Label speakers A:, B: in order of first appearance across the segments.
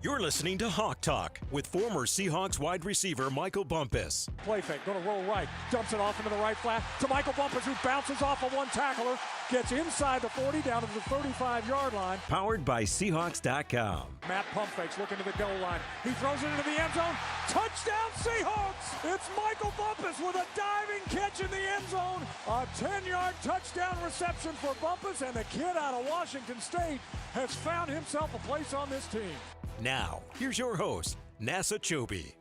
A: You're listening to Hawk Talk with former Seahawks wide receiver Michael Bumpus.
B: Play fake, going to roll right, dumps it off into the right flat to Michael Bumpus, who bounces off of one tackler, gets inside the 40, down to the 35-yard line.
A: Powered by Seahawks.com.
B: Matt pump fakes, looking to the goal line. He throws it into the end zone. Touchdown Seahawks! It's Michael Bumpus with a diving catch in the end zone. A 10-yard touchdown reception for Bumpus, and the kid out of Washington State has found himself a place on this team.
A: Now, here's your host, Nasser Kyobe.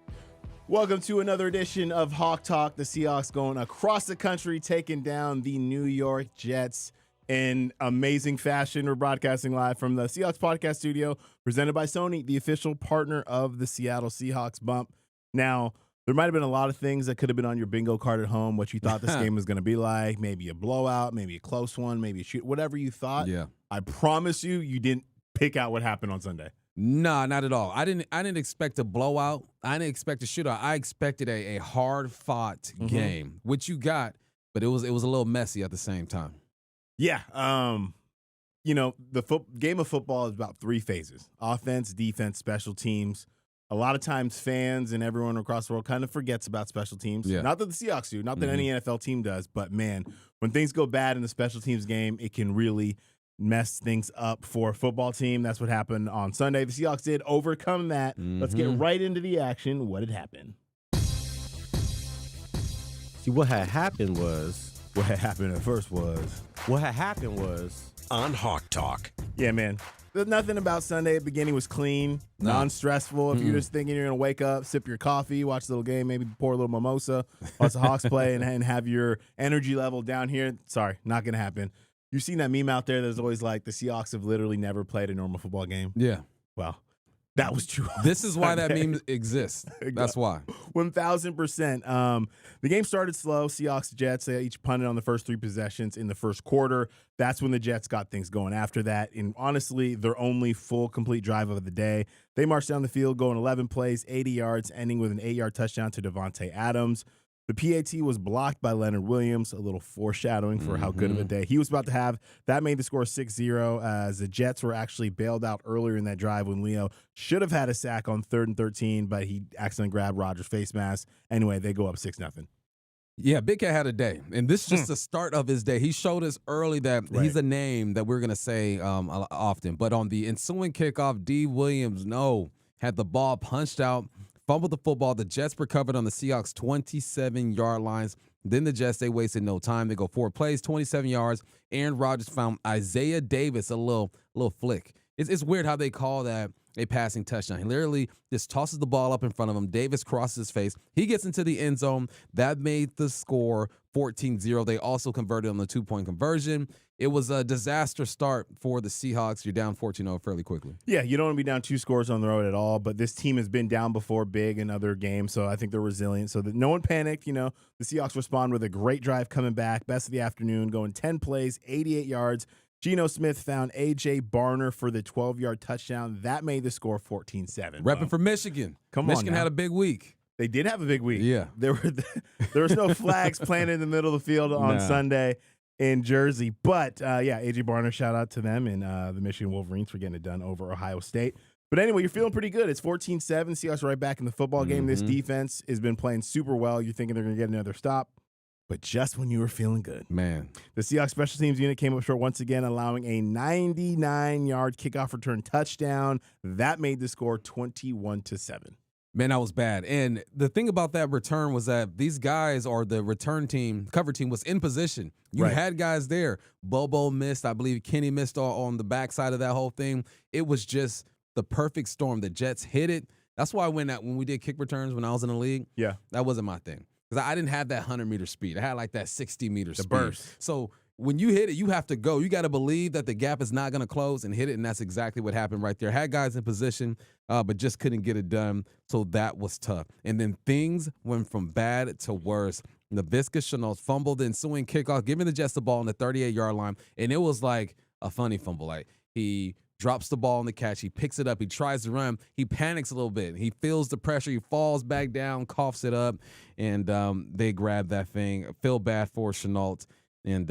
C: Welcome to another edition of Hawk Talk. The Seahawks going across the country, taking down the New York Jets in amazing fashion. We're broadcasting live from the Seahawks podcast studio, presented by Sony, the official partner of the Seattle Seahawks. Bump. Now, there might have been a lot of things that could have been on your bingo card at home, what you thought this game was going to be like, maybe a blowout, maybe a close one, maybe a shoot, whatever you thought.
D: Yeah.
C: I promise you didn't pick out what happened on Sunday.
D: Nah, not at all. I didn't expect a blowout. I didn't expect a shootout. I expected a hard-fought game, which you got, but it was a little messy at the same time.
C: Yeah. The game of football is about three phases: offense, defense, special teams. A lot of times fans and everyone across the world kind of forgets about special teams.
D: Yeah.
C: Not that the Seahawks do, not that any NFL team does, but, man, when things go bad in the special teams game, it can really mess things up for a football team. That's what happened on Sunday. The Seahawks did overcome that. Let's get right into the action. What had happened?
E: See, what had happened was
A: On Hawk Talk.
C: Yeah, man. There's nothing about Sunday at the beginning was clean, non-stressful. If you're just thinking you're going to wake up, sip your coffee, watch a little game, maybe pour a little mimosa, watch the Hawks play, and have your energy level down here, sorry, not going to happen. You've seen that meme out there that's always like, the Seahawks have literally never played a normal football game.
D: Yeah.
C: Well, that was true.
D: This is why that meme exists. That's why.
C: 1,000%. The game started slow. Seahawks, Jets, they each punted on the first three possessions in the first quarter. That's when the Jets got things going after that. And honestly, their only full, complete drive of the day. They marched down the field, going 11 plays, 80 yards, ending with an 8-yard touchdown to Devontae Adams. The PAT was blocked by Leonard Williams, a little foreshadowing for how good of a day he was about to have. That made the score 6-0 as the Jets were actually bailed out earlier in that drive when Leo should have had a sack on 3rd and 13, but he accidentally grabbed Rodgers' face mask. Anyway, they go up 6-0.
D: Yeah, Big Cat had a day, and this is just the start of his day. He showed us early that he's a name that we're going to say often, but on the ensuing kickoff, D. Williams, had the ball punched out, fumbled the football. The Jets recovered on the Seahawks' 27-yard lines. Then the Jets, they wasted no time. They go 4 plays, 27 yards. Aaron Rodgers found Isaiah Davis a little flick. It's weird how they call that a passing touchdown. He literally just tosses the ball up in front of him. Davis crosses his face. He gets into the end zone. That made the score 14-0. They also converted on the 2-point conversion. It was a disaster start for the Seahawks. You're down 14-0 fairly quickly.
C: Yeah, you don't want to be down 2 scores on the road at all, but this team has been down before big in other games, so I think they're resilient. So that no one panicked. The Seahawks respond with a great drive coming back, best of the afternoon, going 10 plays, 88 yards. Geno Smith found A.J. Barner for the 12-yard touchdown. That made the score 14-7.
D: Repping for Michigan. Michigan had a big week.
C: They did have a big week.
D: Yeah.
C: There was no flags planted in the middle of the field on Sunday in Jersey. But, A.J. Barner, shout out to them and the Michigan Wolverines for getting it done over Ohio State. But anyway, you're feeling pretty good. It's 14-7. Seahawks right back in the football game. This defense has been playing super well. You're thinking they're going to get another stop. But just when you were feeling good.
D: Man.
C: The Seahawks special teams unit came up short once again, allowing a 99-yard kickoff return touchdown. That made the score 21-7.
D: Man, that was bad. And the thing about that return was that these guys, or the return team, cover team, was in position. You had guys there. Bobo missed. I believe Kenny missed on the backside of that whole thing. It was just the perfect storm. The Jets hit it. That's why when we did kick returns when I was in the league, that wasn't my thing. Because I didn't have that 100-meter speed. I had like that 60-meter speed.
C: Burst.
D: So when you hit it, you have to go. You got to believe that the gap is not going to close and hit it, and that's exactly what happened right there. Had guys in position, but just couldn't get it done, so that was tough. And then things went from bad to worse. Laviska Shenault fumbled the ensuing kickoff, giving the Jets the ball on the 38-yard line, and it was like a funny fumble. Like, he drops the ball on the catch. He picks it up. He tries to run. He panics a little bit. He feels the pressure. He falls back down, coughs it up, and they grab that thing. Feel bad for Shenault. And,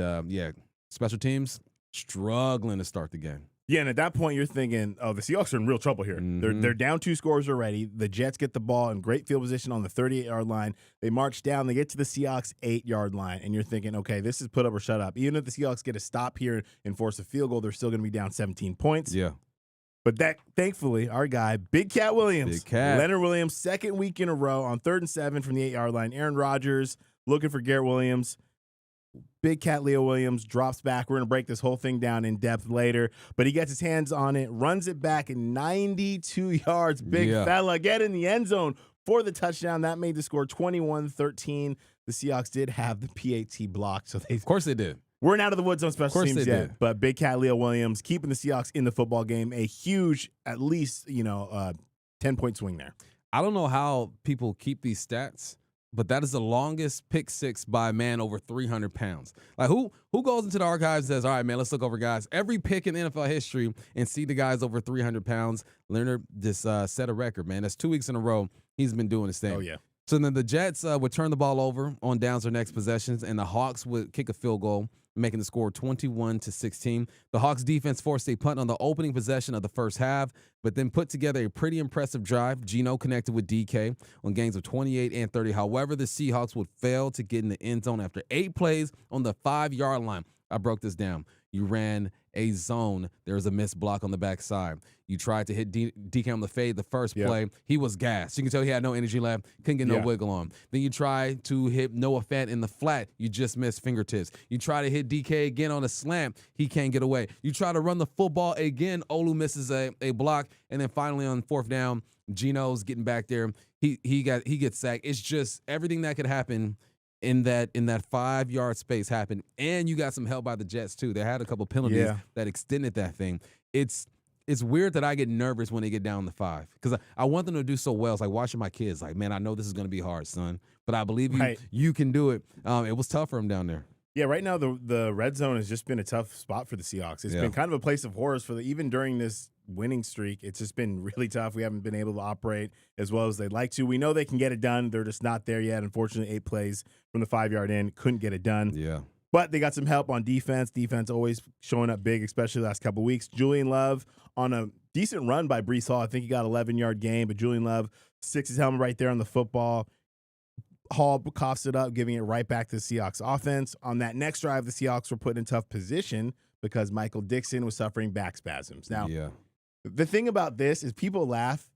D: special teams struggling to start the game.
C: Yeah, and at that point, you're thinking, oh, the Seahawks are in real trouble here. They're down 2 scores already. The Jets get the ball in great field position on the 38-yard line. They march down. They get to the Seahawks 8-yard line, and you're thinking, okay, this is put up or shut up. Even if the Seahawks get a stop here and force a field goal, they're still going to be down 17 points.
D: Yeah.
C: But that, thankfully, our guy, Big Cat Williams, Leonard Williams, second week in a row on 3rd and 7 from the 8-yard line. Aaron Rodgers looking for Garrett Williams. Big Cat Leo Williams drops back. We're going to break this whole thing down in depth later. But he gets his hands on it, runs it back in 92 yards. Big fella, get in the end zone for the touchdown. That made the score 21-13. The Seahawks did have the PAT blocked. So
D: Of course they did.
C: Weren't out of the woods on special teams yet. But Big Cat Leo Williams keeping the Seahawks in the football game. A huge, at least, 10-point swing there.
D: I don't know how people keep these stats, but that is the longest pick six by a man over 300 pounds. Like, who goes into the archives and says, all right, man, let's look over guys. Every pick in NFL history and see the guys over 300 pounds. Leonard just set a record, man. That's 2 weeks in a row he's been doing his thing.
C: Oh, yeah.
D: So then the Jets would turn the ball over on downs or next possessions, and the Hawks would kick a field goal, making the score 21-16. The Hawks defense forced a punt on the opening possession of the first half, but then put together a pretty impressive drive. Geno connected with DK on gains of 28 and 30. However, the Seahawks would fail to get in the end zone after 8 plays on the 5-yard line. I broke this down. You ran a zone. There was a missed block on the backside. You tried to hit DK on the fade the first play. He was gassed. You can tell he had no energy left. Couldn't get no wiggle on. Then you try to hit Noah Fant in the flat. You just missed fingertips. You try to hit DK again on a slant. He can't get away. You try to run the football again. Olu misses a block. And then finally on 4th down, Geno's getting back there. He gets sacked. It's just everything that could happen in that 5-yard space happened. And you got some help by the Jets too. They had a couple penalties that extended that thing. It's weird that I get nervous when they get down to 5 because I want them to do so well. It's like watching my kids. Like, man, I know this is going to be hard, son, but I believe you can do it. It was tough for him down there.
C: Yeah, right now the red zone has just been a tough spot for the Seahawks. It's been kind of a place of horrors for even during this winning streak. It's just been really tough. We haven't been able to operate as well as they'd like to. We know they can get it done. They're just not there yet. Unfortunately, 8 plays from the 5-yard in, couldn't get it done.
D: Yeah.
C: But they got some help on defense. Defense always showing up big, especially the last couple of weeks. Julian Love on a decent run by Breece Hall. I think he got 11-yard gain, but Julian Love sticks his helmet right there on the football. Hall coughs it up, giving it right back to the Seahawks offense. On that next drive, the Seahawks were put in tough position because Michael Dixon was suffering back spasms. Now, the thing about this is people laugh,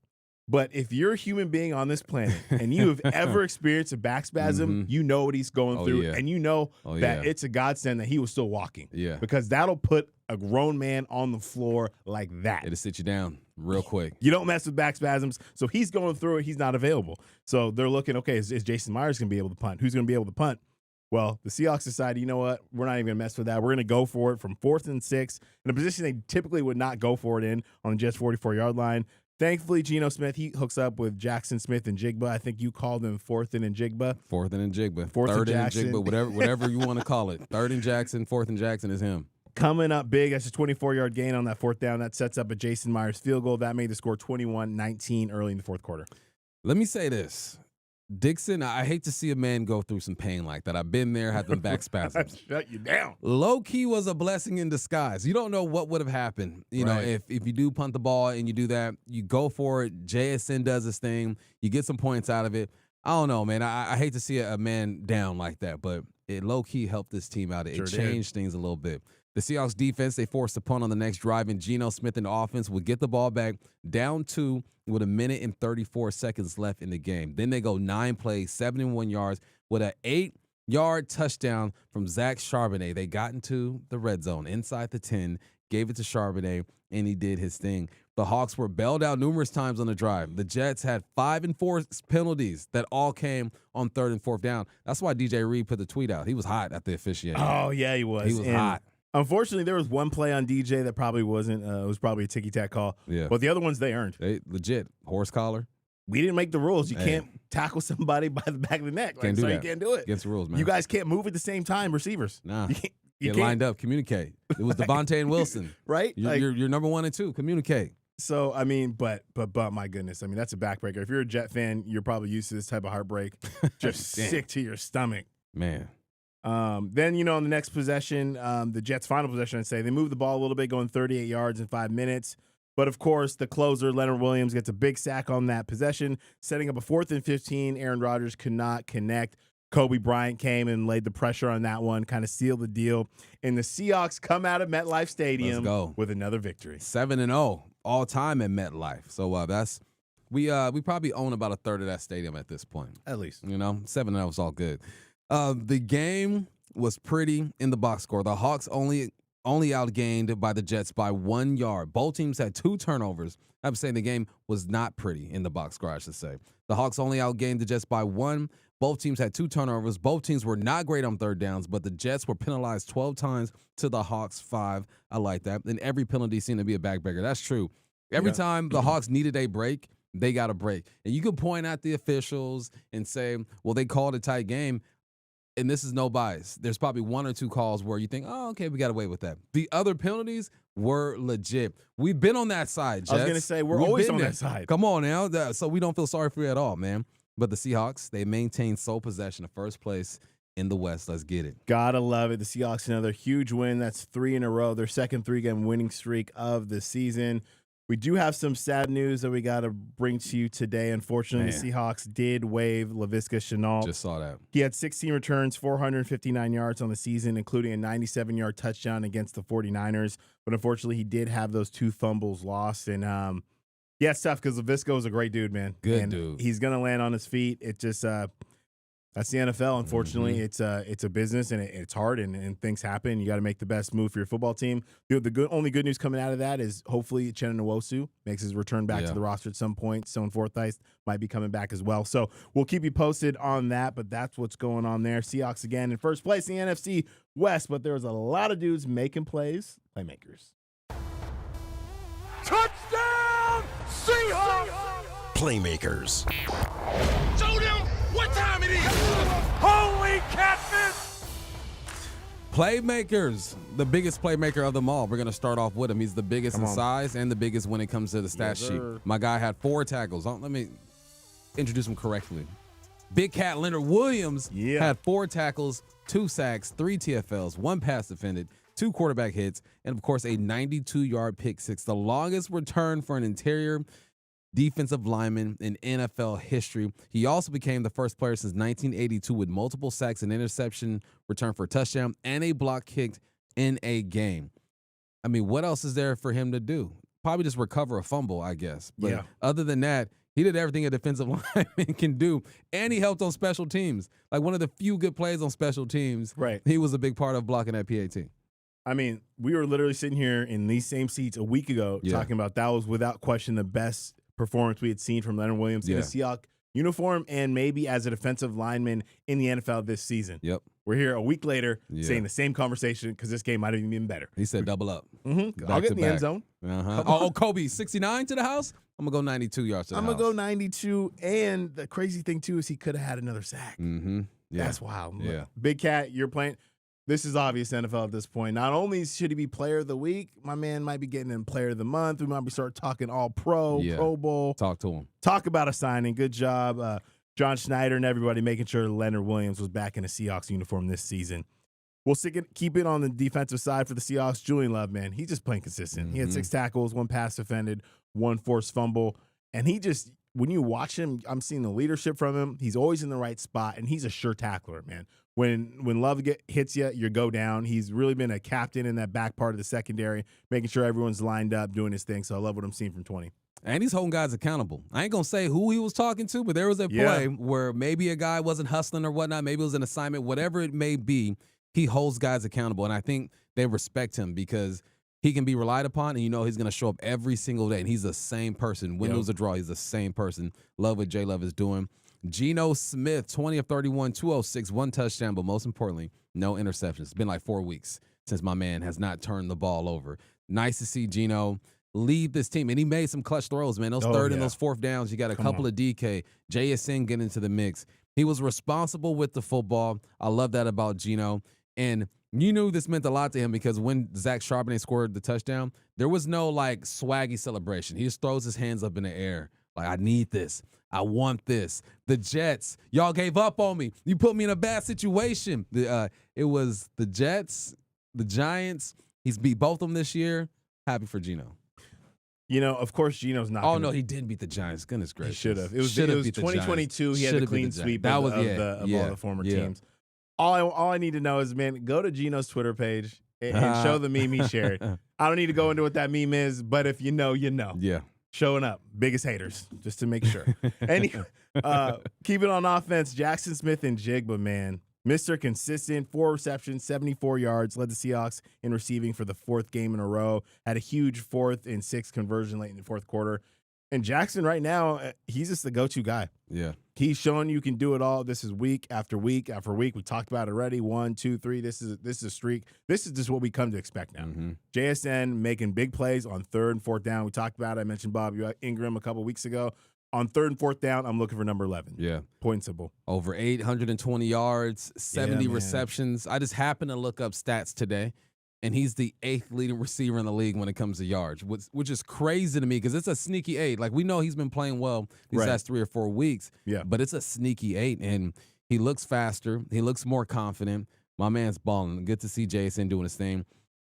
C: but if you're a human being on this planet and you have ever experienced a back spasm, you know what he's going through, and you know that it's a godsend that he was still walking.
D: Yeah.
C: Because that'll put a grown man on the floor like that.
D: It'll sit you down real quick.
C: You don't mess with back spasms. So he's going through it. He's not available. So they're looking, okay, is Jason Myers going to be able to punt? Who's going to be able to punt? Well, the Seahawks decided, you know what? We're not even going to mess with that. We're going to go for it from 4th and 6 in a position they typically would not go for it in on the Jets' 44-yard line. Thankfully, Geno Smith, he hooks up with Jackson Smith-Njigba. I think you called him 4th and Njigba.
D: 4th and Njigba.
C: 4th and
D: Njigba, whatever you want to call it. 3rd and Jackson, 4th and Jackson is him.
C: Coming up big. That's a 24-yard gain on that 4th down. That sets up a Jason Myers field goal. That made the score 21-19 early in the 4th quarter.
D: Let me say this. Dixon, I hate to see a man go through some pain like that. I've been there, had them back spasms.
C: Shut you down.
D: Low-key was a blessing in disguise. You don't know what would have happened. You know, if you do punt the ball and you do that, you go for it. JSN does his thing. You get some points out of it. I don't know, man. I hate to see a man down like that, but it low-key helped this team out. It changed things a little bit. The Seahawks defense, they forced a punt on the next drive, and Geno Smith in the offense would get the ball back down 2 with 1 minute and 34 seconds left in the game. Then they go 9 plays, 71 yards with an 8-yard touchdown from Zach Charbonnet. They got into the red zone inside the 10, gave it to Charbonnet, and he did his thing. The Hawks were bailed out numerous times on the drive. The Jets had 5 and 4 penalties that all came on 3rd and 4th down. That's why DJ Reed put the tweet out. He was hot at the officiating.
C: Oh, yeah, he was.
D: He was hot.
C: Unfortunately, there was one play on DJ that probably wasn't. It was probably a ticky-tack call.
D: Yeah.
C: But the other ones, they earned.
D: They legit. Horse collar.
C: We didn't make the rules. You can't tackle somebody by the back of the neck.
D: Can't do that.
C: You can't do it.
D: Against the rules, man.
C: You guys can't move at the same time, receivers.
D: Nah.
C: You
D: Get lined up. Communicate. It was Devontae and Wilson.
C: Right?
D: You're number 1 and 2. Communicate.
C: So, I mean, but my goodness. I mean, that's a backbreaker. If you're a Jet fan, you're probably used to this type of heartbreak. Just sick to your stomach.
D: Man.
C: Then, on the next possession, the Jets' final possession, I'd say, they moved the ball a little bit, going 38 yards in 5 minutes. But, of course, the closer, Leonard Williams, gets a big sack on that possession, setting up a 4th and 15. Aaron Rodgers could not connect. Kobe Bryant came and laid the pressure on that one, kind of sealed the deal. And the Seahawks come out of MetLife Stadium with another victory.
D: 7-0 all time at MetLife. So that's we probably own about a third of that stadium at this point.
C: At least.
D: 7-0 is all good. The game was pretty in the box score. The Hawks only outgained by the Jets by 1 yard. Both teams had 2 turnovers. I'm saying the game was not pretty in the box score, I should say. The Hawks only outgained the Jets by 1. Both teams had 2 turnovers. Both teams were not great on third downs, but the Jets were penalized 12 times to the Hawks 5. I like that. And every penalty seemed to be a backbreaker. That's true. Every time the Hawks needed a break, they got a break. And you can point at the officials and say, well, they called a tight game. And this is no bias. There's probably 1 or 2 calls where you think, oh, okay, we got away with that. The other penalties were legit. We've been on that side, Jets.
C: I was going to say, we've always on that side.
D: Come on now. So we don't feel sorry for you at all, man. But the Seahawks, they maintain sole possession of first place in the West. Let's get it.
C: Gotta love it. The Seahawks, another huge win. That's 3 in a row. Their second 3-game winning streak of the season. We do have some sad news that we got to bring to you today. Unfortunately, the Seahawks did waive Laviska Shenault.
D: Just saw that.
C: He had 16 returns, 459 yards on the season, including a 97-yard touchdown against the 49ers. But unfortunately, he did have those 2 fumbles lost. And, it's tough because Laviska was a great dude, man.
D: Good dude.
C: He's going to land on his feet. It just that's the NFL. Unfortunately, it's a business, and it's hard, and things happen. You got to make the best move for your football team. Only good news coming out of that is hopefully Uchenna Nwosu makes his return back to the roster at some point. Stone Forsythe might be coming back as well. So we'll keep you posted on that, but that's what's going on there. Seahawks again in first place in the NFC West, but there was a lot of dudes making plays. Playmakers.
B: Touchdown, Seahawks!
A: Playmakers.
B: Show them what time it is! Holy catfish!
D: Playmakers, the biggest playmaker of them all. We're going to start off with him. He's the biggest in size and the biggest when it comes to the stat sheet. My guy had 4 tackles. Let me introduce him correctly. Big Cat Leonard Williams had 4 tackles, 2 sacks, 3 TFLs, 1 pass defended, 2 quarterback hits, and, of course, a 92-yard pick six, the longest return for an interior defensive lineman in NFL history. He also became the first player since 1982 with multiple sacks, an interception return for a touchdown, and a block kicked in a game. I mean, what else is there for him to do? Probably just recover a fumble, I guess. But other than that, he did everything a defensive lineman can do, and he helped on special teams. Like one of the few good plays on special teams.
C: Right.
D: He was a big part of blocking that PAT.
C: I mean, we were literally sitting here in these same seats a week ago talking about that was without question the best performance we had seen from Leonard Williams in a Seahawks uniform and maybe as a defensive lineman in the NFL this season.
D: Yep.
C: We're here a week later saying the same conversation because this game might have even been better.
D: He said double up.
C: I'll get in the end zone.
D: Oh, Kobe, 69 to the house? I'm going to go 92 yards to the house.
C: I'm going to go 92, and the crazy thing, too, is he could have had another sack.
D: Yeah.
C: That's wild.
D: Yeah.
C: Big Cat, you're playing. This is obvious NFL at this point. Not only should he be player of the week, my man might be getting in player of the month. We might be start talking all pro, Pro Bowl.
D: Talk to him.
C: Talk about a signing. Good job, John Schneider and everybody making sure Leonard Williams was back in a Seahawks uniform this season. We'll keep it on the defensive side for the Seahawks. Julian Love, man, he's just playing consistent. He had 6 tackles, 1 pass defended, 1 forced fumble. And he just, when you watch him, I'm seeing the leadership from him. He's always in the right spot, and he's a sure tackler, man. When Love hits you go down. He's really been a captain in that back part of the secondary, making sure everyone's lined up, doing his thing. So I love what I'm seeing from 20.
D: And he's holding guys accountable. I ain't going to say who he was talking to, but there was a play where maybe a guy wasn't hustling or whatnot. Maybe it was an assignment, whatever it may be. He holds guys accountable. And I think they respect him because he can be relied upon, and you know he's going to show up every single day. And he's the same person. Win, lose, or draw, he's the same person. Love what J Love is doing. Geno Smith, 20 of 31, 206, 1 touchdown, but most importantly, no interceptions. It's been like 4 weeks since my man has not turned the ball over. Nice to see Geno lead this team. And he made some clutch throws, man. Those third and those fourth downs, you got a couple of DK. JSN get into the mix. He was responsible with the football. I love that about Geno. And you knew this meant a lot to him because when Zach Charbonnet scored the touchdown, there was no, like, swaggy celebration. He just throws his hands up in the air Like, I need this. I want this. The Jets, y'all gave up on me. You put me in a bad situation. It was the Jets, the Giants. He's beat both of them this year. Happy for Geno.
C: Of course, Geno's not.
D: Oh, no, he didn't beat the Giants. Goodness gracious.
C: He should have. It was 2022. He had the clean sweep of all the former teams. All I need to know is, man, go to Geno's Twitter page and show the meme he shared. I don't need to go into what that meme is, but if you know, you know.
D: Yeah.
C: Showing up. Biggest haters, just to make sure. Anyway, keep it on offense. Jackson Smith-Njigba, man. Mr. Consistent, 4 receptions, 74 yards, led the Seahawks in receiving for the 4th game in a row, had a huge 4th and 6th conversion late in the 4th quarter. And Jackson right now, he's just the go-to guy.
D: Yeah.
C: He's shown you can do it all. This is week after week after week. We talked about it already. 1, 2, 3. This is a streak. This is just what we come to expect now.
D: Mm-hmm.
C: JSN making big plays on 3rd and 4th down. We talked about it. I mentioned Bob Ingram a couple weeks ago. On 3rd and 4th down, I'm looking for number 11.
D: Yeah.
C: Point and simple.
D: Over 820 yards, 70 receptions. I just happened to look up stats today, and he's the 8th leading receiver in the league when it comes to yards, which is crazy to me because it's a sneaky 8. Like, we know he's been playing well these last 3 or 4 weeks, but it's a sneaky 8, and he looks faster. He looks more confident. My man's balling. Good to see Jason doing his thing.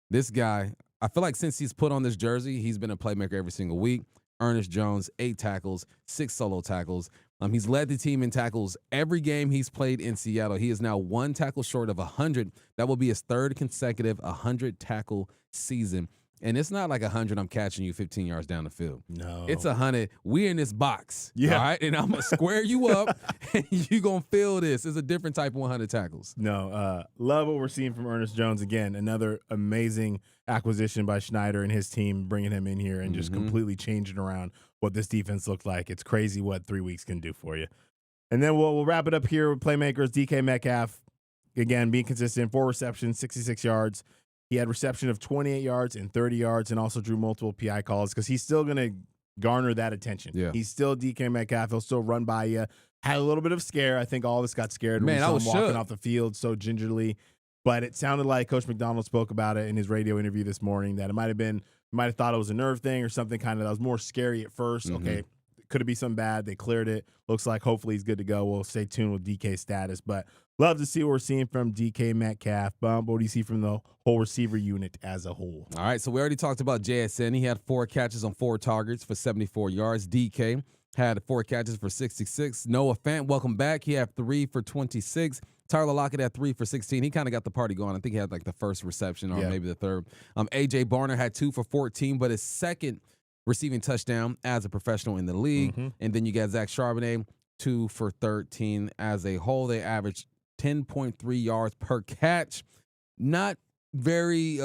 D: This guy, I feel like since he's put on this jersey, he's been a playmaker every single week. Ernest Jones, 8 tackles, 6 solo tackles. He's led the team in tackles every game he's played in Seattle. He is now 1 tackle short of 100. That will be his 3rd consecutive 100-tackle season. And it's not like 100, I'm catching you 15 yards down the field.
C: No.
D: It's 100. We in this box.
C: Yeah.
D: All right? And I'm going to square you up, and you're going to feel this. It's a different type of 100 tackles.
C: No. Love what we're seeing from Ernest Jones. Again, another amazing acquisition by Schneider and his team, bringing him in here and just completely changing around what this defense looked like. It's crazy what 3 weeks can do for you. And then we'll wrap it up here with Playmakers. DK Metcalf, again, being consistent, 4 receptions, 66 yards. He had reception of 28 yards and 30 yards and also drew multiple PI calls because he's still going to garner that attention.
D: Yeah.
C: He's still DK Metcalf. He'll still run by you. Had a little bit of scare. I think all of us got scared when we saw him walking off the field so gingerly. But it sounded like Coach McDonald spoke about it in his radio interview this morning that it might have thought it was a nerve thing or something kind of that was more scary at first. Okay, could it be something bad? They cleared it. Looks like hopefully he's good to go. We'll stay tuned with DK's status. But love to see what we're seeing from DK Metcalf. Bump, what do you see from the whole receiver unit as a whole?
D: All right, so we already talked about JSN. He had 4 catches on 4 targets for 74 yards. DK had 4 catches for 66. Noah Fant, welcome back. He had 3 for 26. Tyler Lockett had 3 for 16. He kind of got the party going. I think he had like the first reception or maybe the third. A.J. Barner had 2 for 14, but his second receiving touchdown as a professional in the league. And then you got Zach Charbonnet, 2 for 13 as a whole. They averaged 10.3 yards per catch. Not very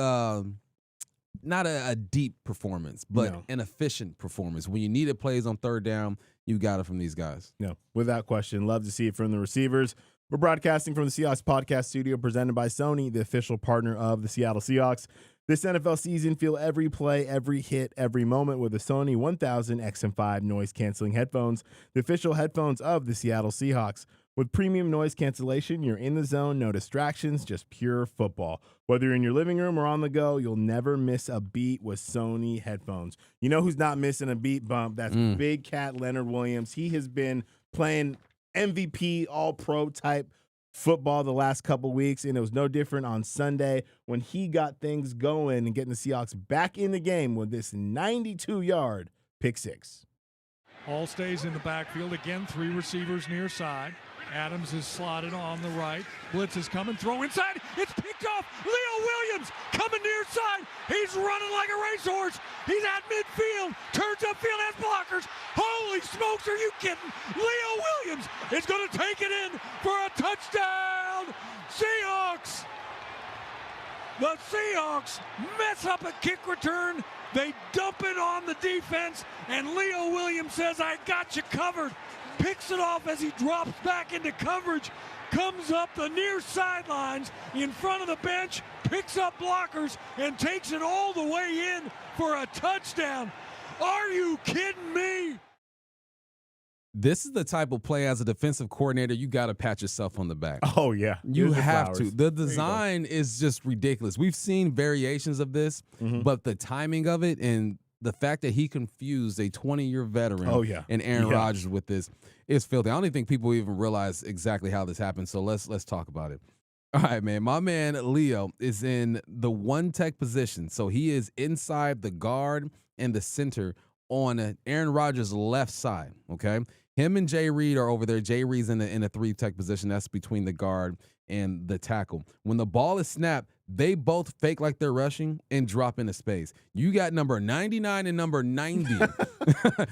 D: not a deep performance, but an efficient performance. When you needed plays on 3rd down, you got it from these guys.
C: No, without question. Love to see it from the receivers. We're broadcasting from the Seahawks podcast studio presented by Sony, the official partner of the Seattle Seahawks. This NFL season, feel every play, every hit, every moment with the Sony 1000 XM5 noise-canceling headphones, the official headphones of the Seattle Seahawks. With premium noise cancellation, you're in the zone, no distractions, just pure football. Whether you're in your living room or on the go, you'll never miss a beat with Sony headphones. You know who's not missing a beat, Bump? That's Big Cat Leonard Williams. He has been playing MVP, all-pro type football the last couple weeks, and it was no different on Sunday when he got things going and getting the Seahawks back in the game with this 92-yard pick 6.
B: All stays in the backfield. Again, 3 receivers near side. Adams is slotted on the right. Blitz is coming. Throw inside. It's picked off. Leo Williams coming near side. He's running like a racehorse. He's at midfield. Turns upfield, has blockers. Holy smokes, are you kidding? Leo Williams is going to take it in for a touchdown. Seahawks. The Seahawks mess up a kick return. They dump it on the defense, and Leo Williams says, I got you covered. Picks it off as he drops back into coverage, comes up the near sidelines in front of the bench, picks up blockers, and takes it all the way in for a touchdown. Are you kidding me?
D: This is the type of play as a defensive coordinator, you got to pat yourself on the back.
C: Oh, yeah.
D: You have to. The design is just ridiculous. We've seen variations of this, but the timing of it and the fact that he confused a 20-year veteran and Aaron
C: Yeah.
D: Rodgers with this is filthy. I don't even think people even realize exactly how this happened. So let's talk about it. All right, man. My man Leo is in the one tech position. So he is inside the guard and the center on Aaron Rodgers' left side. Okay. Him and Jay Reed are over there. Jay Reed's in a 3 tech position. That's between the guard and the tackle. When the ball is snapped, they both fake like they're rushing and drop into space. You got number 99 and number 90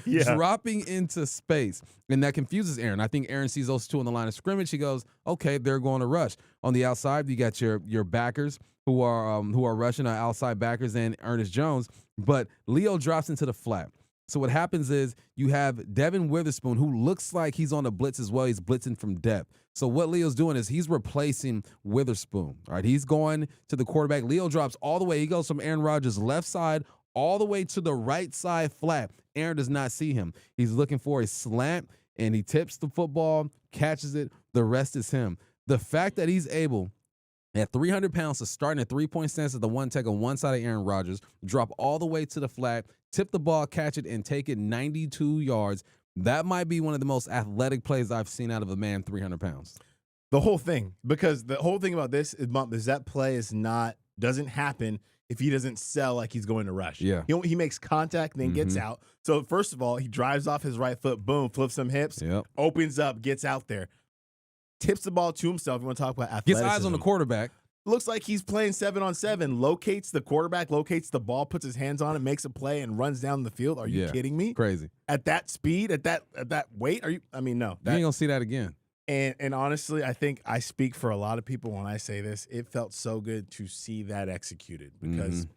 D: dropping into space. And that confuses Aaron. I think Aaron sees those two on the line of scrimmage. He goes, okay, they're going to rush. On the outside, you got your backers who are rushing, outside backers and Ernest Jones. But Leo drops into the flat. So what happens is you have Devin Witherspoon, who looks like he's on a blitz as well. He's blitzing from depth. So what Leo's doing is he's replacing Witherspoon. All right, he's going to the quarterback. Leo drops all the way. He goes from Aaron Rodgers' left side all the way to the right side flat. Aaron does not see him. He's looking for a slant, and he tips the football, catches it. The rest is him. The fact that he's able at 300 pounds to start in a 3-point stance at the one tech on one side of Aaron Rodgers, drop all the way to the flat, tip the ball, catch it, and take it 92 yards. That might be one of the most athletic plays I've seen out of a man 300 pounds.
C: The whole thing, because the whole thing about this is that play doesn't happen if he doesn't sell like he's going to rush.
D: Yeah.
C: He makes contact, then gets out. So first of all, he drives off his right foot, boom, flips some hips, opens up, gets out there, tips the ball to himself. You want to talk about athleticism.
D: Gets eyes on the quarterback.
C: Looks like he's playing 7-on-7, locates the quarterback, locates the ball, puts his hands on it, makes a play, and runs down the field. Are you kidding me?
D: Crazy.
C: At that speed, at that weight? No.
D: You ain't gonna see that again.
C: And honestly, I think I speak for a lot of people when I say this. It felt so good to see that executed because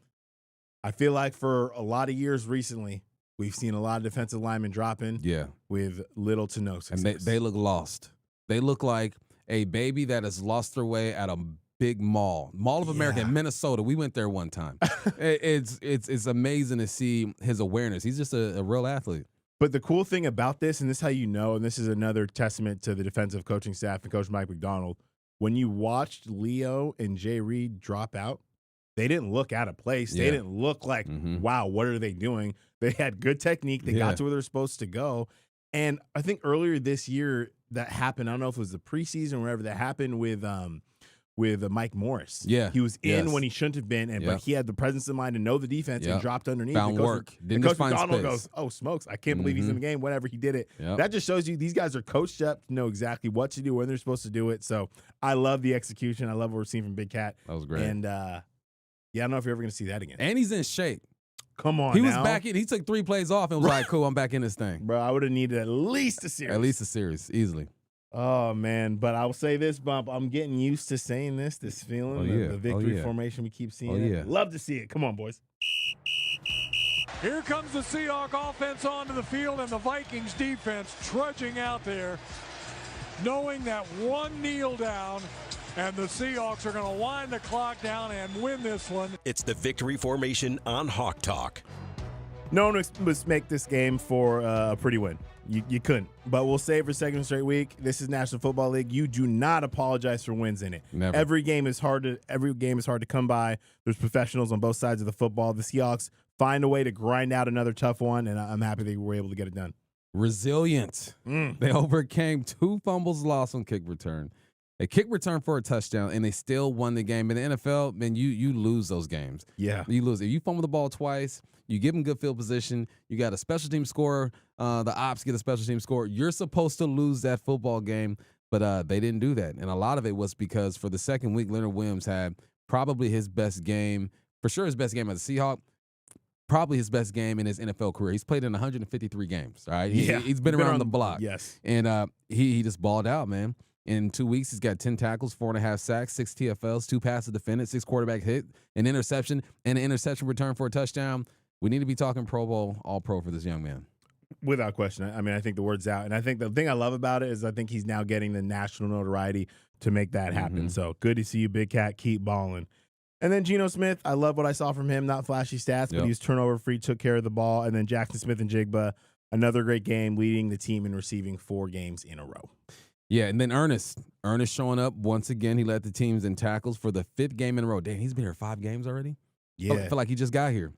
C: I feel like for a lot of years recently, we've seen a lot of defensive linemen dropping with little to no success.
D: And they look lost. They look like a baby that has lost their way at a big Mall of America in Minnesota. We went there one time. It's amazing to see his awareness. He's just a real athlete.
C: But the cool thing about this, and this is how you know, and this is another testament to the defensive coaching staff and Coach Mike McDonald, when you watched Leo and Jay Reed drop out, they didn't look out of place. They didn't look like, wow, what are they doing? They had good technique. They got to where they're supposed to go. And I think earlier this year that happened, I don't know if it was the preseason or whatever, that happened with Mike Morris.
D: Yeah.
C: He was in when he shouldn't have been, but he had the presence of mind to know the defense and dropped underneath.
D: Found work. Didn't
C: Coach
D: find
C: McDonald
D: space.
C: goes, oh, smokes, I can't believe he's in the game. Whatever, he did it. That just shows you these guys are coached up to know exactly what to do, when they're supposed to do it. So I love the execution. I love what we're seeing from Big Cat.
D: That was great.
C: And, I don't know if you're ever going to see that again.
D: And he's in shape.
C: Come on,
D: He was back in. He took 3 plays off and was like, cool, I'm back in this thing.
C: Bro, I would have needed at least a series.
D: At least a series, easily.
C: Oh, man. But I will say this, Bump. I'm getting used to saying this feeling, the victory formation we keep seeing. Love to see it. Come on, boys.
B: Here comes the Seahawks offense onto the field and the Vikings defense trudging out there, knowing that one kneel down and the Seahawks are going to wind the clock down and win this one.
A: It's the victory formation on Hawk Talk.
C: No one must make this game for a pretty win. You couldn't. But we'll say for second straight week, this is National Football League. You do not apologize for wins in it.
D: Never.
C: Every game is hard to come by. There's professionals on both sides of the football. The Seahawks find a way to grind out another tough one, and I'm happy they were able to get it done.
D: Resilient. They overcame 2 fumbles lost on kick return. A kick return for a touchdown, and they still won the game. In the NFL, man, you lose those games.
C: Yeah.
D: You lose. If you fumble the ball twice, you give them good field position, you got a special team scorer, the ops get a special team score, you're supposed to lose that football game, but they didn't do that. And a lot of it was because for the second week, Leonard Williams had probably his best game, for sure his best game as a Seahawk, probably his best game in his NFL career. He's played in 153 games, all right? He's been around the block.
C: Yes.
D: And he just balled out, man. In 2 weeks, he's got 10 tackles, 4.5 sacks, 6 TFLs, 2 passes defended, 6 quarterback hit, an interception, and an interception return for a touchdown. We need to be talking Pro Bowl, all pro for this young man.
C: Without question. I mean, I think the word's out. And I think the thing I love about it is I think he's now getting the national notoriety to make that happen. So good to see you, Big Cat. Keep balling. And then Geno Smith, I love what I saw from him. Not flashy stats, but he was turnover-free, took care of the ball. And then Jackson Smith-Njigba, another great game, leading the team in receiving 4 games in a row.
D: Yeah, and then Ernest showing up once again. He led the teams in tackles for the 5th game in a row. Damn, he's been here 5 games already?
C: Yeah.
D: I feel like he just got here.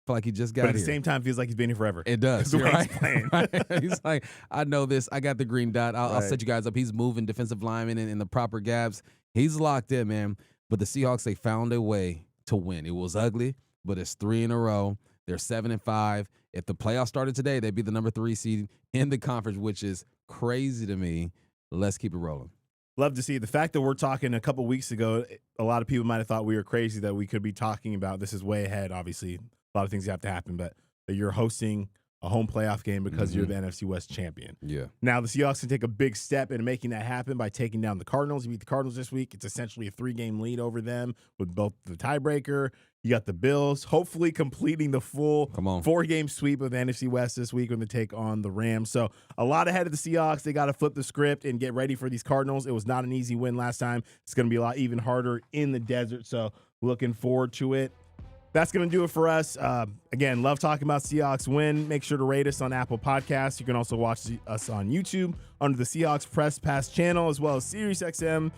D: feel like he just got
C: But at
D: here.
C: the same time, feels like he's been here forever.
D: It does.
C: The
D: You're
C: way
D: right.
C: he's playing.
D: Right. He's like, I know this. I got the green dot. I'll
C: Right.
D: set you guys up. He's moving defensive linemen in the proper gaps. He's locked in, man. But the Seahawks, they found a way to win. It was ugly, but it's 3 in a row. They're 7-5. If the playoffs started today, they'd be the number 3 seed in the conference, which is crazy to me. Let's keep it rolling.
C: Love to see it. The fact that we're talking a couple weeks ago, a lot of people might have thought we were crazy that we could be talking about. This is way ahead, obviously. A lot of things have to happen, but that you're hosting a home playoff game because you're the NFC West champion.
D: Yeah.
C: Now, the Seahawks can take a big step in making that happen by taking down the Cardinals. You beat the Cardinals this week. It's essentially a 3-game lead over them with both the tiebreaker. You got the Bills, hopefully completing the full 4-game sweep of the NFC West this week when they take on the Rams. So a lot ahead of the Seahawks. They got to flip the script and get ready for these Cardinals. It was not an easy win last time. It's going to be a lot even harder in the desert. So looking forward to it. That's going to do it for us. Again, love talking about Seahawks win. Make sure to rate us on Apple Podcasts. You can also watch us on YouTube under the Seahawks Press Pass channel, as well as SiriusXM,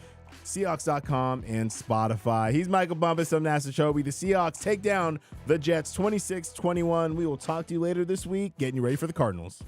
C: Seahawks.com, and Spotify. He's Michael Bumpus. I'm Nasser Kyobe. The Seahawks take down the Jets 26-21. We will talk to you later this week, getting you ready for the Cardinals.